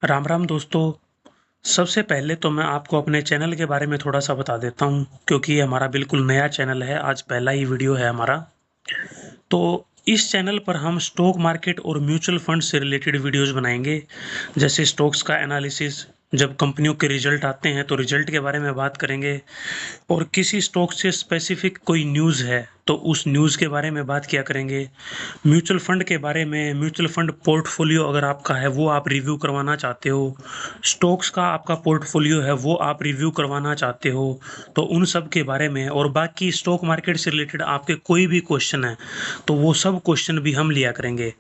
राम राम दोस्तों। सबसे पहले तो मैं आपको अपने चैनल के बारे में थोड़ा-सा बता देता हूँ, क्योंकि ये हमारा बिल्कुल नया चैनल है, आज पहला ही वीडियो है हमारा। तो इस चैनल पर हम स्टॉक मार्केट और म्यूचुअल फंड से रिलेटेड वीडियोज़ बनाएँगे, जैसे स्टॉक्स का एनालिसिस, जब कंपनियों के रिज़ल्ट आते हैं तो रिज़ल्ट के बारे में बात करेंगे और किसी स्टॉक से स्पेसिफिक कोई न्यूज़ है, तो उस न्यूज़ के बारे में बात किया करेंगे। म्यूचुअल फंड के बारे में, म्यूचुअल फंड पोर्टफोलियो अगर आपका है वो आप रिव्यू करवाना चाहते हो, स्टॉक्स का आपका पोर्टफोलियो है वो आप रिव्यू करवाना चाहते हो, तो उन सब के बारे में और बाकी स्टॉक मार्केट से रिलेटेड आपके कोई भी क्वेश्चन है, तो वो सब क्वेश्चन भी हम लिया करेंगे।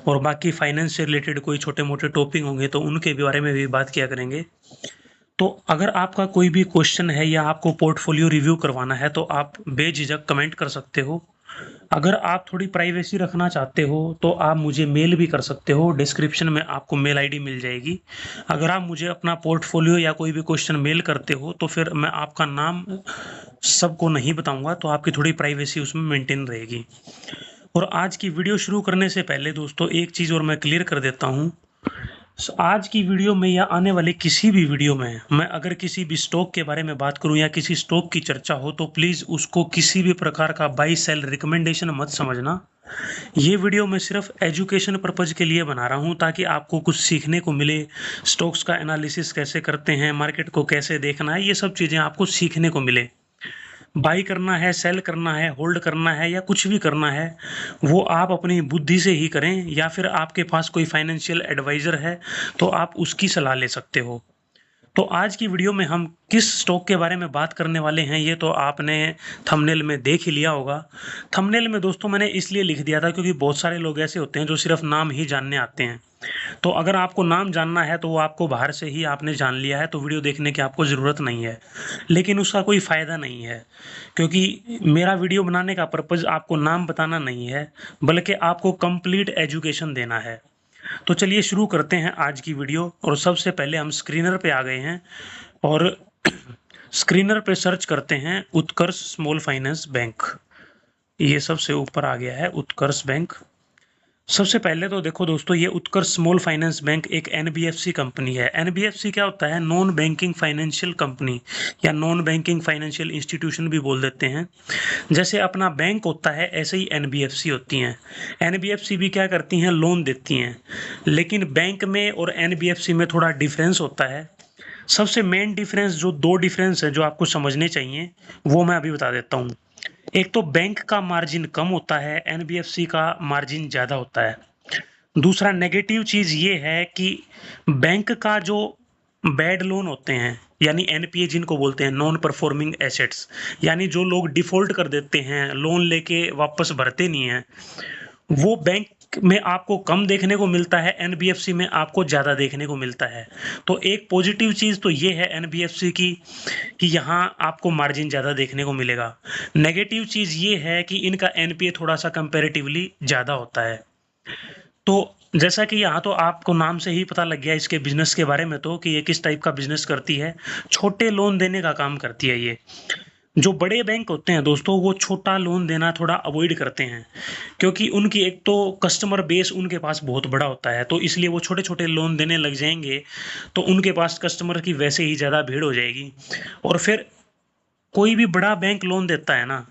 और बाकी फाइनेंस से रिलेटेड कोई छोटे-मोटे टॉपिक होंगे तो उनके बारे में भी बात किया करेंगे। तो अगर आपका कोई भी क्वेश्चन है या आपको पोर्टफोलियो रिव्यू करवाना है तो आप बेझिझक कमेंट कर सकते हो। अगर आप थोड़ी प्राइवेसी रखना चाहते हो तो आप मुझे मेल भी कर सकते हो, डिस्क्रिप्शन में आपको मेल आईडी मिल जाएगी। अगर आप मुझे अपना पोर्टफोलियो या कोई भी क्वेश्चन मेल करते हो तो फिर मैं आपका नाम सबको नहीं बताऊँगा, तो आपकी थोड़ी प्राइवेसी उसमें मेंटेन रहेगी। और आज की वीडियो शुरू करने से पहले दोस्तों एक चीज़ और मैं क्लियर कर देता हूँ। आज की वीडियो में या आने वाले किसी भी वीडियो में मैं अगर किसी भी स्टॉक के बारे में बात करूं या किसी स्टॉक की चर्चा हो तो प्लीज़ उसको किसी भी प्रकार का बाई सेल रिकमेंडेशन मत समझना। ये वीडियो मैं सिर्फ एजुकेशन पर्पज़ के लिए बना रहा हूं ताकि आपको कुछ सीखने को मिले। स्टॉक्स का एनालिसिस कैसे करते हैं, मार्केट को कैसे देखना है, ये सब चीज़ें आपको सीखने को मिले। बाई करना है, सेल करना है, होल्ड करना है या कुछ भी करना है, वो आप अपनी बुद्धि से ही करें या फिर आपके पास कोई फाइनेंशियल एडवाइज़र है, तो आप उसकी सलाह ले सकते हो। तो आज की वीडियो में हम किस स्टॉक के बारे में बात करने वाले हैं, ये तो आपने थंबनेल में देख ही लिया होगा। थंबनेल में दोस्तों मैंने इसलिए लिख दिया था क्योंकि बहुत सारे लोग ऐसे होते हैं जो सिर्फ़ नाम ही जानने आते हैं। तो अगर आपको नाम जानना है तो वो आपको बाहर से ही आपने जान लिया है, तो वीडियो देखने की आपको ज़रूरत नहीं है। लेकिन उसका कोई फ़ायदा नहीं है, क्योंकि मेरा वीडियो बनाने का पर्पज़ आपको नाम बताना नहीं है, बल्कि आपको कंप्लीट एजुकेशन देना है। तो चलिए शुरू करते हैं आज की वीडियो और सबसे पहले हम स्क्रीनर पे आ गए हैं और स्क्रीनर पे सर्च करते हैं उत्कर्ष स्मॉल फाइनेंस बैंक। ये सबसे ऊपर आ गया है उत्कर्ष बैंक। सबसे पहले तो देखो दोस्तों, ये उत्कर्ष स्मॉल फाइनेंस बैंक एक एनबीएफसी कंपनी है। एनबीएफसी क्या होता है? नॉन बैंकिंग फाइनेंशियल कंपनी या नॉन बैंकिंग फाइनेंशियल इंस्टीट्यूशन भी बोल देते हैं। जैसे अपना बैंक होता है ऐसे ही एनबीएफसी होती हैं। एनबीएफसी भी क्या करती हैं? लोन देती हैं। लेकिन बैंक में और एनबीएफसी में थोड़ा डिफरेंस होता है। सबसे मेन डिफरेंस, जो 2 डिफरेंस हैं जो आपको समझने चाहिए, वो मैं अभी बता देता हूँ। एक तो बैंक का मार्जिन कम होता है, एनबीएफसी का मार्जिन ज़्यादा होता है। दूसरा नेगेटिव चीज़ ये है कि बैंक का जो बैड लोन होते हैं, यानी एनपीए जिनको बोलते हैं, नॉन परफॉर्मिंग एसेट्स, यानी जो लोग डिफ़ॉल्ट कर देते हैं, लोन लेके वापस भरते नहीं हैं, वो बैंक में आपको कम देखने को मिलता है, एनबीएफसी में आपको ज़्यादा देखने को मिलता है। तो एक पॉजिटिव चीज़ तो ये है एनबीएफसी की कि यहाँ आपको मार्जिन ज़्यादा देखने को मिलेगा। नेगेटिव चीज़ ये है कि इनका एनपीए थोड़ा-सा कंपैरेटिवली ज़्यादा होता है। तो जैसा कि यहाँ तो आपको नाम से ही पता लग गया इसके बिज़नेस के बारे में तो कि ये किस टाइप का बिज़नेस करती है। छोटे लोन देने का काम करती है ये। जो बड़े बैंक होते हैं दोस्तों, वो छोटा लोन देना थोड़ा अवॉइड करते हैं, क्योंकि उनकी एक तो कस्टमर बेस उनके पास बहुत बड़ा होता है, तो इसलिए वो छोटे-छोटे लोन देने लग जाएँगे, तो उनके पास कस्टमर की वैसे ही ज़्यादा भीड़ हो जाएगी। और फिर कोई भी बड़ा बैंक लोन देता है ना,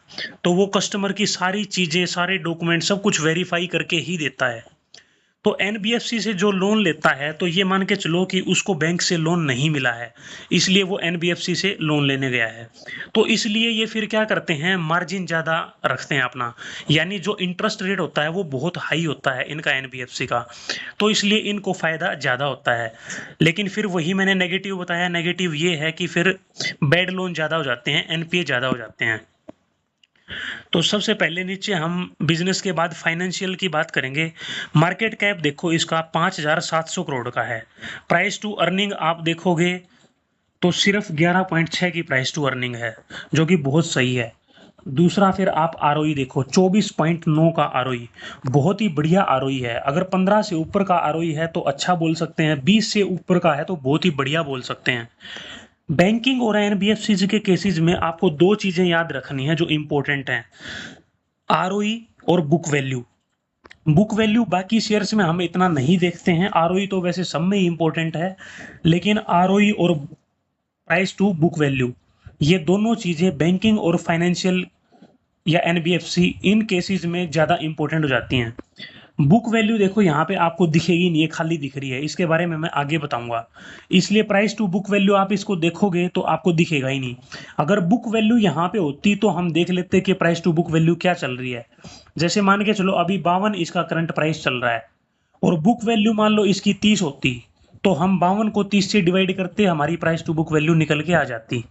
तो वो कस्टमर की सारी चीज़ें, सारे डॉक्यूमेंट सब कुछ वेरीफ़ाई करके ही देता है। तो एनबीएफसी से जो लोन लेता है, तो ये मान के चलो कि उसको बैंक से लोन नहीं मिला है, इसलिए वो एनबीएफसी से लोन लेने गया है। तो इसलिए ये फिर क्या करते हैं, मार्जिन ज़्यादा रखते हैं अपना, यानी जो इंटरेस्ट रेट होता है वो बहुत हाई होता है इनका एनबीएफसी का, तो इसलिए इनको फ़ायदा ज़्यादा होता है। लेकिन फिर वही मैंने नेगेटिव बताया, नेगेटिव ये है कि फिर बैड लोन ज़्यादा हो जाते हैं, एनपीए ज़्यादा हो जाते हैं। तो सबसे पहले नीचे हम बिजनेस के बाद फाइनेंशियल की बात करेंगे। मार्केट कैप देखो इसका 5,700 करोड़ का है। प्राइस टू अर्निंग आप देखोगे तो सिर्फ 11.6 की प्राइस टू अर्निंग है, जो कि बहुत सही है। दूसरा फिर आप आरओई देखो, 24.9 का आरओई, बहुत ही बढ़िया आरओई है। अगर 15 से ऊपर का आरओई है तो अच्छा बोल सकते हैं, 20 से ऊपर का है तो बहुत ही बढ़िया बोल सकते हैं। बैंकिंग और एनबीएफसी के केसेस में आपको 2 चीज़ें याद रखनी है जो इम्पोर्टेंट हैं, आरओई और बुक वैल्यू। बुक वैल्यू बाकी शेयर्स में हम इतना नहीं देखते हैं, आरओई तो वैसे सब में ही इंपॉर्टेंट है, लेकिन आरओई और प्राइस टू बुक वैल्यू ये दोनों चीज़ें बैंकिंग और फाइनेंशियल या एनबीएफसी इन केसेस में ज़्यादा इंपॉर्टेंट हो जाती हैं। बुक वैल्यू देखो यहाँ पे आपको दिखेगी नहीं, ये खाली दिख रही है, इसके बारे में मैं आगे बताऊंगा। इसलिए प्राइस टू बुक वैल्यू आप इसको देखोगे तो आपको दिखेगा ही नहीं। अगर बुक वैल्यू यहाँ पे होती तो हम देख लेते कि प्राइस टू बुक वैल्यू क्या चल रही है। जैसे मान के चलो अभी 52 इसका करंट प्राइस चल रहा है और बुक वैल्यू मान लो इसकी 30 होती, तो हम 52 को 30 से डिवाइड करते हमारी प्राइस टू बुक वैल्यू निकल के आ जाती।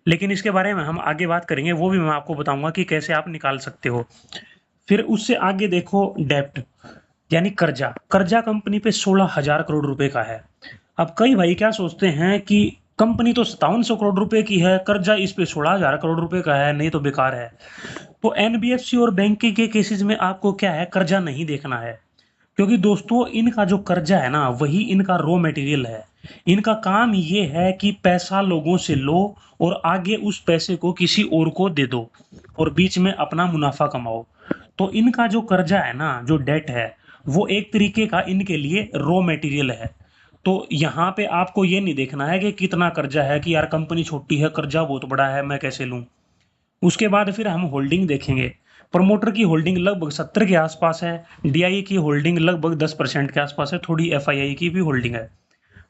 लेकिन इसके बारे में हम आगे बात करेंगे, वो भी मैं आपको बताऊंगा कि कैसे आप निकाल सकते हो। फिर उससे आगे देखो डेप्ट यानी कर्जा। कर्जा कंपनी पे 16,000 करोड़ रुपए का है। अब कई भाई क्या सोचते हैं कि कंपनी तो 5700 करोड़ रुपए की है, कर्जा इस पे 16,000 करोड़ रुपए का है, नहीं तो बेकार है। तो एनबीएफसी और बैंकिंग के केसेस में आपको क्या है, कर्जा नहीं देखना है, क्योंकि दोस्तों इनका जो कर्जा है ना वही इनका रॉ मटेरियल है। इनका काम ये है कि पैसा लोगों से लो और आगे उस पैसे को किसी और को दे दो और बीच में अपना मुनाफा कमाओ। तो इनका जो कर्जा है ना, जो डेट है, वो एक तरीके का इनके लिए रॉ मटेरियल है। तो यहाँ पे आपको ये नहीं देखना है कि कितना कर्जा है, कि यार कंपनी छोटी है कर्जा बहुत बड़ा है मैं कैसे लूँ। उसके बाद फिर हम होल्डिंग देखेंगे। प्रमोटर की होल्डिंग लगभग 70 के आसपास है, डीआई की होल्डिंग लगभग 10% के आसपास है, थोड़ी एफआईआई की भी होल्डिंग है।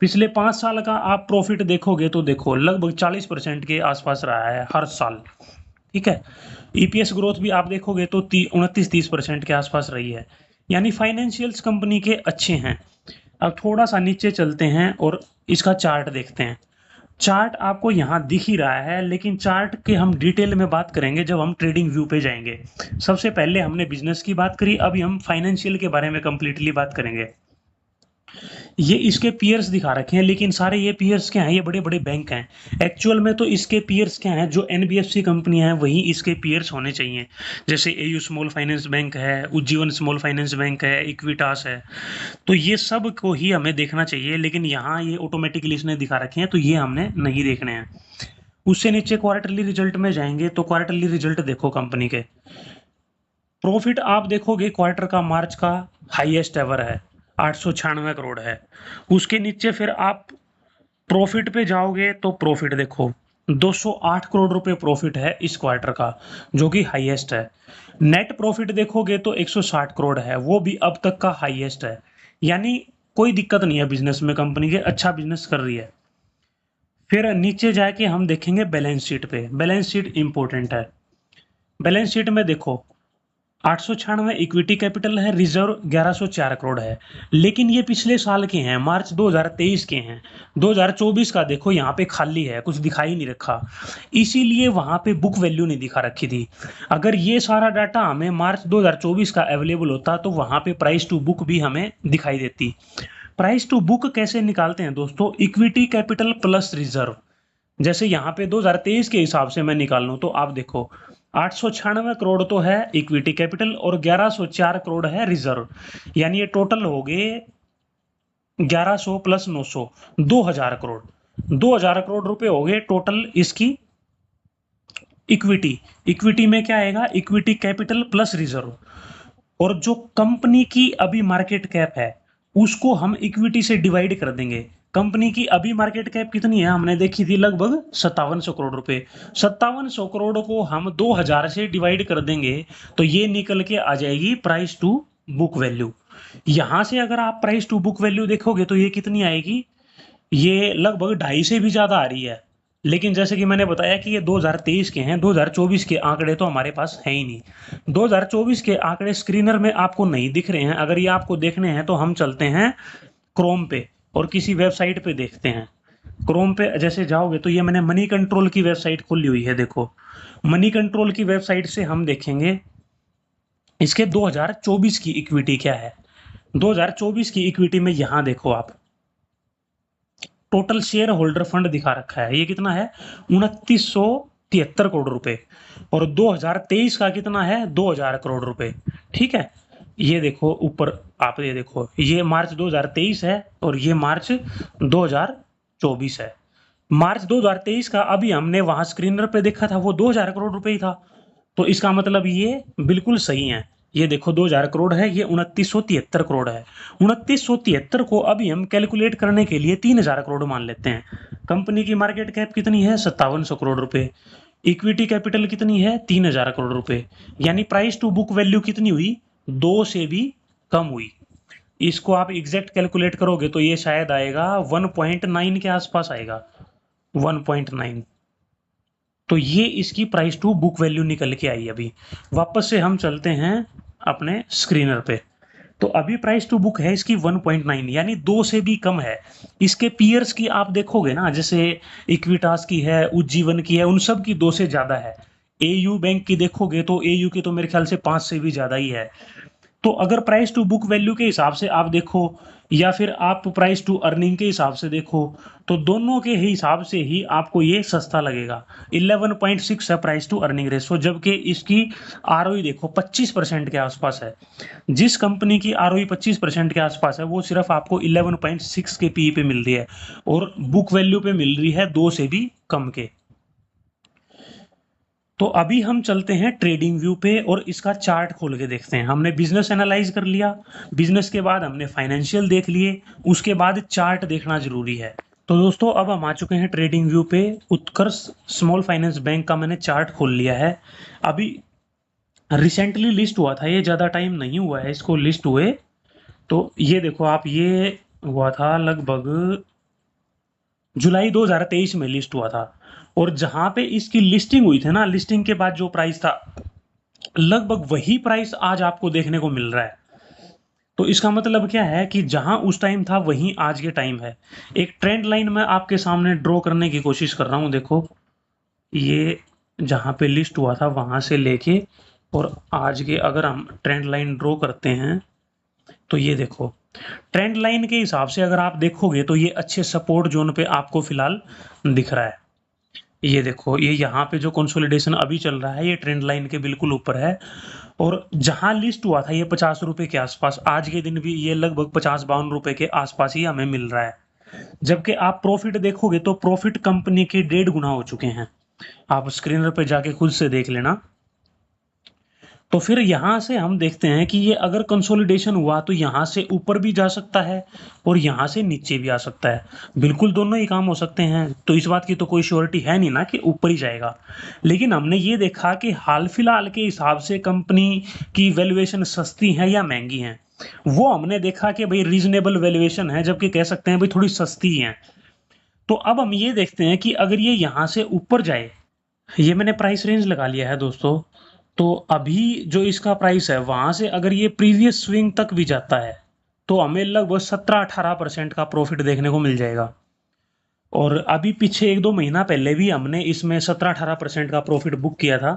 पिछले 5 साल का आप प्रॉफिट देखोगे तो देखो लगभग 40% के आसपास रहा है हर साल। ठीक है, ईपीएस ग्रोथ भी आप देखोगे तो 29-30% के आसपास रही है, यानी फाइनेंशियल्स कंपनी के अच्छे हैं। अब थोड़ा सा नीचे चलते हैं और इसका चार्ट देखते हैं। चार्ट आपको यहाँ दिख ही रहा है, लेकिन चार्ट के हम डिटेल में बात करेंगे जब हम ट्रेडिंग व्यू पे जाएंगे। सबसे पहले हमने बिजनेस की बात करी, अभी हम फाइनेंशियल के बारे में कंप्लीटली बात करेंगे। ये इसके पीयर्स दिखा रखे हैं, लेकिन सारे ये पीयर्स क्या हैं, ये बड़े बड़े बैंक हैं। एक्चुअल में तो इसके पीयर्स क्या हैं, जो एनबीएफसी कंपनियां हैं वही इसके पीयर्स होने चाहिए। जैसे एयू स्मॉल फाइनेंस बैंक है, उज्जीवन स्मॉल फाइनेंस बैंक है, इक्विटास है, तो ये सब को ही हमें देखना चाहिए। लेकिन यहाँ ये ऑटोमेटिकली इसने दिखा रखे हैं तो ये हमने नहीं देखने हैं। उससे नीचे क्वार्टरली रिजल्ट में जाएंगे तो क्वार्टरली रिजल्ट देखो कंपनी के। प्रॉफिट आप देखोगे क्वार्टर का मार्च का हाईएस्ट एवर है, 896 करोड़ है। उसके नीचे फिर आप प्रॉफिट पे जाओगे तो प्रॉफिट देखो 208 करोड़ रुपए प्रॉफिट है इस क्वार्टर का, जो कि हाईएस्ट है। नेट प्रॉफिट देखोगे तो 160 करोड़ है, वो भी अब तक का हाईएस्ट है। यानी कोई दिक्कत नहीं है बिजनेस में, कंपनी के अच्छा बिजनेस कर रही है। फिर नीचे जाके हम देखेंगे बैलेंस शीट पे। बैलेंस शीट इंपॉर्टेंट है। बैलेंस शीट में देखो 896 इक्विटी कैपिटल है, रिजर्व 1104 करोड़ है। लेकिन ये पिछले साल के हैं, मार्च 2023 के हैं। 2024 का देखो यहाँ पे खाली है, कुछ दिखाई नहीं रखा, इसीलिए वहां पे बुक वैल्यू नहीं दिखा रखी थी। अगर ये सारा डाटा हमें मार्च 2024 का अवेलेबल होता तो वहां पे प्राइस टू बुक भी हमें दिखाई देती। प्राइस टू बुक कैसे निकालते हैं दोस्तों, इक्विटी कैपिटल प्लस रिजर्व। जैसे यहाँ पे 2023 के हिसाब से मैं निकाल लूँ तो आप देखो 896 करोड़ तो है इक्विटी कैपिटल और 1104 करोड़ है रिजर्व, यानी ये टोटल हो गए 1100 प्लस 900, 2000 करोड़। 2000 करोड़ रुपए हो गए टोटल इसकी इक्विटी। इक्विटी में क्या आएगा, इक्विटी कैपिटल प्लस रिजर्व। और जो कंपनी की अभी मार्केट कैप है उसको हम इक्विटी से डिवाइड कर देंगे। कंपनी की अभी मार्केट कैप कितनी है हमने देखी थी, लगभग 5700 करोड़ रुपए। 5700 करोड़ को हम 2000 से डिवाइड कर देंगे तो ये निकल के आ जाएगी प्राइस टू बुक वैल्यू। यहां से अगर आप प्राइस टू बुक वैल्यू देखोगे तो ये कितनी आएगी, ये लगभग 2.5 से भी ज्यादा आ रही है। लेकिन जैसे कि मैंने बताया कि ये 2023 के हैं, 2024 के आंकड़े तो हमारे पास है ही नहीं। 2024 के आंकड़े स्क्रीनर में आपको नहीं दिख रहे हैं। अगर ये आपको देखने हैं तो हम चलते हैं क्रोम पे और किसी वेबसाइट पे देखते हैं। क्रोम पे जैसे जाओगे तो ये मैंने मनी कंट्रोल की वेबसाइट खुली हुई है, देखो मनी कंट्रोल की वेबसाइट से हम देखेंगे इसके 2024 की इक्विटी क्या है। 2024 की इक्विटी में यहां देखो आप टोटल शेयर होल्डर फंड दिखा रखा है, ये कितना है 2973 करोड़ रुपए। और 2023 का कितना है 2000 करोड़ रुपए। ठीक है, ये देखो ऊपर आप ये देखो, ये मार्च 2023 है और ये मार्च 2024 है। मार्च 2023 का अभी हमने वहां स्क्रीनर पे देखा था वो 2000 करोड़ रुपए ही था, तो इसका मतलब ये बिल्कुल सही है। ये देखो 2000 करोड़ है, ये 2973 करोड़ है। 2973 को अभी हम कैलकुलेट करने के लिए 3000 करोड़ मान लेते हैं। कंपनी की मार्केट कैप कितनी है? 5700 करोड़ रुपए। इक्विटी कैपिटल कितनी है? 3000 करोड़ रुपए। यानी प्राइस टू बुक वैल्यू कितनी हुई? 2 से भी कम हुई। इसको आप एग्जैक्ट कैलकुलेट करोगे तो ये शायद आएगा 1.9 के आसपास आएगा, 1.9। तो ये इसकी प्राइस टू बुक वैल्यू निकल के आई। अभी वापस से हम चलते हैं अपने स्क्रीनर पे। तो अभी प्राइस टू बुक है इसकी 1.9, यानी 2 से भी कम है। इसके पीयर्स की आप देखोगे ना, जैसे इक्विटास की है, उज्जीवन की है, उन सब की 2 से ज्यादा है। एयू बैंक की देखोगे तो एयू की तो मेरे ख्याल से 5 से भी ज्यादा ही है। तो अगर प्राइस टू बुक वैल्यू के हिसाब से आप देखो या फिर आप प्राइस टू अर्निंग के हिसाब से देखो, तो दोनों के हिसाब से ही आपको ये सस्ता लगेगा। 11.6 है प्राइस टू अर्निंग रेशो, जबकि इसकी आरओई देखो 25% के आसपास है। जिस कंपनी की आरओई 25% के आसपास है वो सिर्फ आपको 11.6 के पी पे मिल रही है और बुक वैल्यू पे मिल रही है 2 से भी कम के। तो अभी हम चलते हैं ट्रेडिंग व्यू पे और इसका चार्ट खोल के देखते हैं। हमने बिजनेस एनालाइज कर लिया, बिजनेस के बाद हमने फाइनेंशियल देख लिए, उसके बाद चार्ट देखना जरूरी है। तो दोस्तों अब हम आ चुके हैं ट्रेडिंग व्यू पे। उत्कर्ष स्मॉल फाइनेंस बैंक का मैंने चार्ट खोल लिया है। अभी रिसेंटली लिस्ट हुआ था, ये ज़्यादा टाइम नहीं हुआ है इसको लिस्ट हुए। तो ये देखो आप, ये हुआ था लगभग जुलाई 2023 में लिस्ट हुआ था। और जहां पे इसकी लिस्टिंग हुई थी ना, लिस्टिंग के बाद जो प्राइस था लगभग वही प्राइस आज आपको देखने को मिल रहा है। तो इसका मतलब क्या है कि जहां उस टाइम था वहीं आज के टाइम है। एक ट्रेंड लाइन मैं आपके सामने ड्रॉ करने की कोशिश कर रहा हूं। देखो ये जहां पे लिस्ट हुआ था वहां से लेके और आज के अगर हम ट्रेंड लाइन ड्रॉ करते हैं तो ये देखो ट्रेंड लाइन के हिसाब से अगर आप देखोगे तो ये अच्छे सपोर्ट जोन पे आपको फिलहाल दिख रहा है। ये देखो ये यहाँ पे जो कंसोलिडेशन अभी चल रहा है ये ट्रेंड लाइन के बिल्कुल ऊपर है। और जहां लिस्ट हुआ था ये 50 रुपए के आसपास, आज के दिन भी ये लगभग 50-52 रुपए के आसपास ही हमें मिल रहा है। जबकि आप प्रॉफिट देखोगे तो प्रॉफिट कंपनी के 1.5 गुना हो चुके हैं। आप स्क्रीनर पे जाके खुद से देख लेना। तो फिर यहाँ से हम देखते हैं कि ये अगर कंसोलिडेशन हुआ तो यहाँ से ऊपर भी जा सकता है और यहाँ से नीचे भी आ सकता है। बिल्कुल दोनों ही काम हो सकते हैं, तो इस बात की तो कोई श्योरिटी है नहीं ना कि ऊपर ही जाएगा। लेकिन हमने ये देखा कि हाल फिलहाल के हिसाब से कंपनी की वैल्यूएशन सस्ती है या महंगी है, वो हमने देखा कि भाई रीजनेबल वैल्यूएशन है, जबकि कह सकते हैं भाई थोड़ी सस्ती है। तो अब हम ये देखते हैं कि अगर ये यहाँ से ऊपर जाए, ये मैंने प्राइस रेंज लगा लिया है दोस्तों। तो अभी जो इसका प्राइस है वहां से अगर ये प्रीवियस स्विंग तक भी जाता है तो हमें लगभग 17-18% का प्रॉफिट देखने को मिल जाएगा। और अभी पीछे 1-2 महीना पहले भी हमने इसमें 17-18% का प्रॉफिट बुक किया था।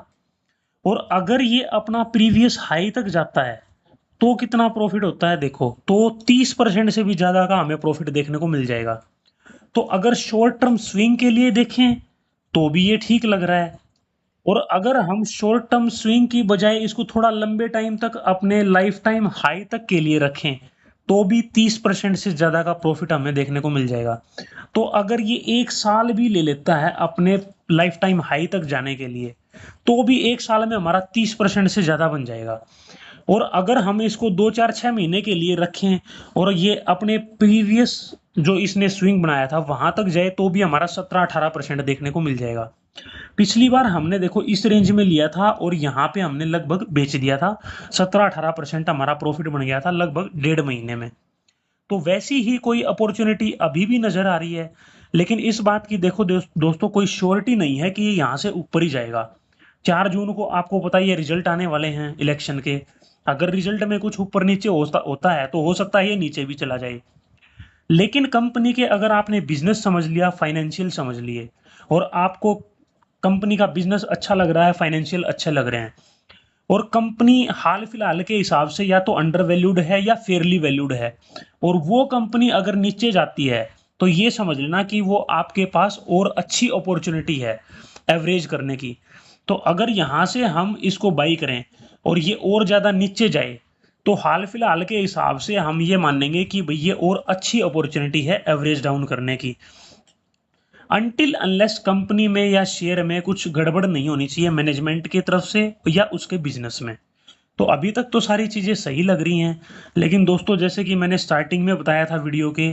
और अगर ये अपना प्रीवियस हाई तक जाता है तो कितना प्रॉफिट होता है देखो, तो 30% से भी ज्यादा का हमें प्रॉफिट देखने को मिल जाएगा। तो अगर शॉर्ट टर्म स्विंग के लिए देखें तो भी ये ठीक लग रहा है। और अगर हम शॉर्ट टर्म स्विंग की बजाय इसको थोड़ा लंबे टाइम तक अपने लाइफ टाइम हाई तक के लिए रखें तो भी 30% से ज्यादा का प्रॉफिट हमें देखने को मिल जाएगा। तो अगर ये 1 साल भी ले लेता है अपने लाइफ टाइम हाई तक जाने के लिए तो भी 1 साल में हमारा 30% से ज्यादा बन जाएगा। और अगर हम इसको 2-4-6 महीने के लिए रखें और ये अपने प्रीवियस जो इसने स्विंग बनाया था वहां तक जाए तो भी हमारा 17-18% देखने को मिल जाएगा। पिछली बार हमने देखो इस रेंज में लिया था और यहाँ पे हमने लगभग बेच दिया था, 17-18% हमारा प्रॉफिट बन गया था लगभग 1.5 महीने में। तो वैसी ही कोई अपॉर्चुनिटी अभी भी नजर आ रही है, लेकिन इस बात की देखो दोस्तों कोई श्योरिटी नहीं है कि ये यहाँ से ऊपर ही जाएगा। 4 जून को आपको पता ही है रिजल्ट आने वाले हैं इलेक्शन के। अगर रिजल्ट में कुछ ऊपर नीचे होता है तो हो सकता है ये नीचे भी चला जाए। लेकिन कंपनी के अगर आपने बिजनेस समझ लिया, फाइनेंशियल समझ लिए और आपको कंपनी का बिजनेस अच्छा लग रहा है, फाइनेंशियल अच्छे लग रहे हैं और कंपनी हाल फिलहाल के हिसाब से या तो अंडर वैल्यूड है या फेयरली वैल्यूड है और वो कंपनी अगर नीचे जाती है तो ये समझ लेना कि वो आपके पास और अच्छी अपॉर्चुनिटी है एवरेज करने की। तो अगर यहाँ से हम इसको बाई करें और ये और ज़्यादा नीचे जाए तो हाल फिलहाल के हिसाब से हम ये मानेंगे कि भाई ये और अच्छी अपॉर्चुनिटी है एवरेज डाउन करने की। अनटिल अनलेस कंपनी में या शेयर में कुछ गड़बड़ नहीं होनी चाहिए मैनेजमेंट की तरफ से या उसके बिजनेस में। तो अभी तक तो सारी चीज़ें सही लग रही हैं, लेकिन दोस्तों जैसे कि मैंने स्टार्टिंग में बताया था वीडियो के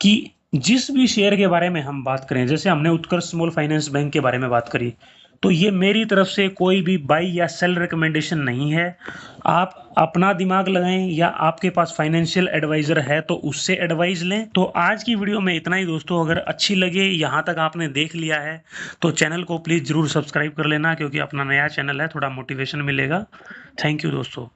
कि जिस भी शेयर के बारे में हम बात करें, जैसे हमने उत्कर्ष स्मॉल फाइनेंस बैंक के बारे में बात करी, तो ये मेरी तरफ से कोई भी बाई या सेल रिकमेंडेशन नहीं है। आप अपना दिमाग लगाएँ या आपके पास फाइनेंशियल एडवाइज़र है तो उससे एडवाइस लें। तो आज की वीडियो में इतना ही दोस्तों, अगर अच्छी लगे, यहाँ तक आपने देख लिया है, तो चैनल को प्लीज़ ज़रूर सब्सक्राइब कर लेना, क्योंकि अपना नया चैनल है, थोड़ा मोटिवेशन मिलेगा। थैंक यू दोस्तों।